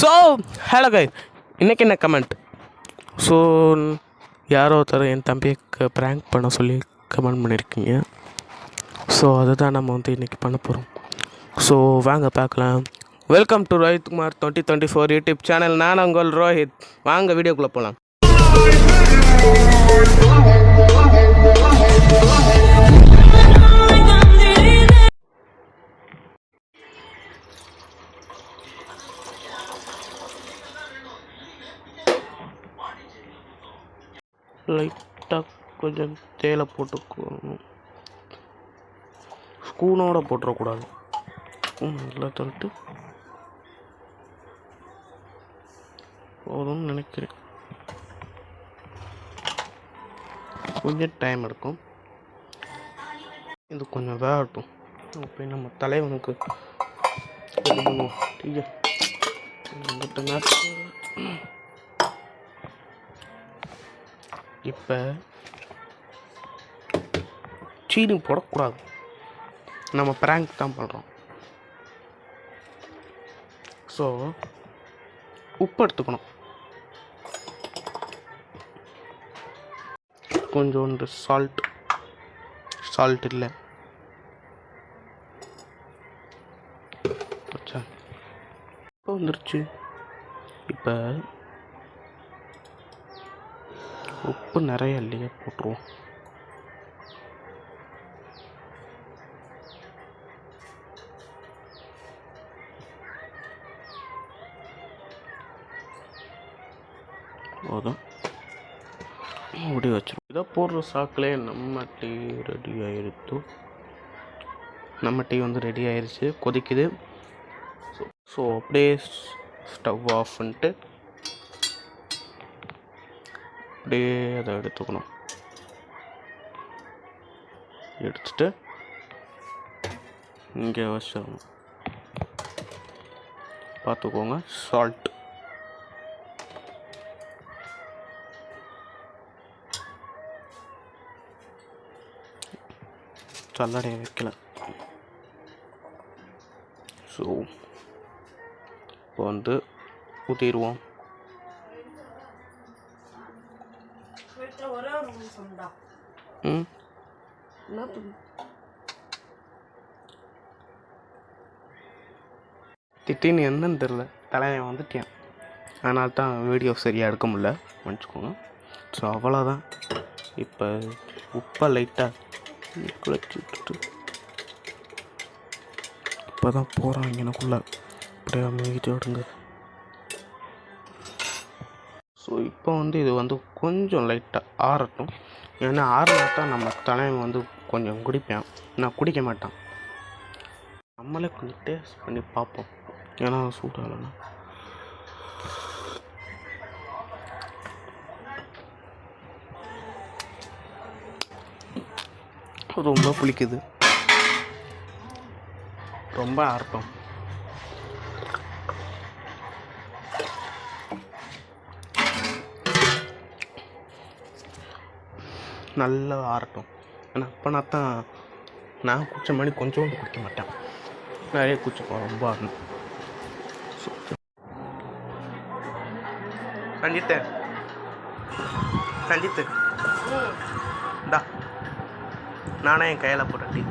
So hello கை இன்றைக்கி என்ன comment. So யாரோ ஒருத்தர் என் தம்பியை ப்ராங்க் பண்ண சொல்லி கமெண்ட் பண்ணியிருக்கீங்க. ஸோ அதுதான் நம்ம வந்து இன்றைக்கி பண்ண போகிறோம். ஸோ வாங்க பார்க்கலாம். Welcome to Rohit Kumar 2024 YouTube channel. நான் உங்கள் ரோஹித். வாங்க வீடியோக்குள்ளே போகலாம். லைட்டாக கொஞ்சம் தேயிலை போட்டுக்கணும். ஸ்பூனோட போட்டுறக்கூடாது. ஸ்பூன் நல்லா தள்ளிட்டு போதும்னு நினைக்கிறேன். கொஞ்சம் டைம் எடுக்கும். இது கொஞ்சம் வேகட்டும். இப்போ நம்ம தலைவனுக்கு இது பண்ணுவோம். இப்போ சீனி போடக்கூடாது. நம்ம ப்ராங்க் தான் பண்ணுறோம். ஸோ உப்பு எடுத்துக்கணும். கொஞ்சோண்டு சால்ட் இல்லை. இப்போ வந்துருச்சு. இப்போ உப்பு நிறைய இல்லையே, போட்டுருவோம். போதும், மூடி வச்சிடும். இதை போடுற சாக்கிலே நம்ம டீ ரெடி ஆகிடுத்து. நம்ம டீ வந்து ரெடி ஆயிடுச்சு, கொதிக்குது. ஸோ அப்படியே ஸ்டவ் ஆஃப் பண்ணிட்டு அப்படியே அதை எடுத்துக்கணும். எடுத்துட்டு இங்கே வச்சிடணும். பார்த்துக்கோங்க, சால்ட் சல்லடையை வைக்கல. ஸோ இப்போ வந்து ஊற்றிடுவோம். திட்டின்னு என்னன்னு தெரில, தலைவன் வந்துட்டேன். அதனால தான் வீடியோ சரியாக எடுக்க முடியல, மன்னிச்சுக்கோங்க. ஸோ அவ்வளோதான். இப்போ உப்பை லைட்டாக குழச்சி விட்டுட்டு இப்போ தான் போகிறாங்க எனக்குள்ளே. அப்படியே அமைதியாக விடுங்க. ஸோ இப்போ வந்து இது வந்து கொஞ்சம் லைட்டாக ஆறட்டும். ஏன்னா ஆறினா தான் நம்ம தலைவன் வந்து கொஞ்சம் குடிப்பேன். நான் குடிக்க மாட்டான். நம்மளே கொஞ்சம் டேஸ்ட் பண்ணி பார்ப்போம். ஏன்னா சூடாகலன்னா ரொம்ப புளிக்குது, ரொம்ப ஆறட்டும். நல்லா ஆறட்டும். ஏன்னா அப்போனா தான் நான் குடிச்ச மாதிரி கொஞ்சோண்டு குடிக்க மாட்டேன், நிறைய குடிச்சுப்போம். ரொம்ப ஆறணும். சஞ்சித்து இந்தா, நானே என் கையில் போட்டேன் டீ.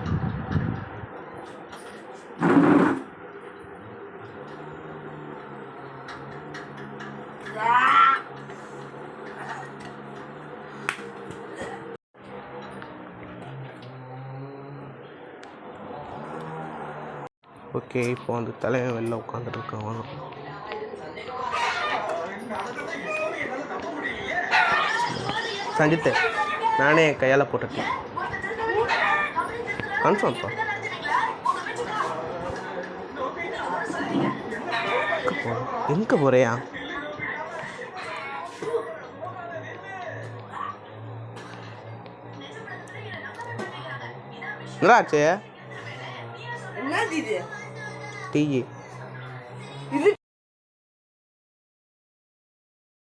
ஓகே, இப்போ வந்து தலைவன் வெளில உட்காந்துட்டு இருக்கான். சஞ்சித்து, நானே என் கையால் போட்டுட்டேன். கன்ஃபார்ம்ப்பா. எங்கே போறியா? என்னாச்சு? டீ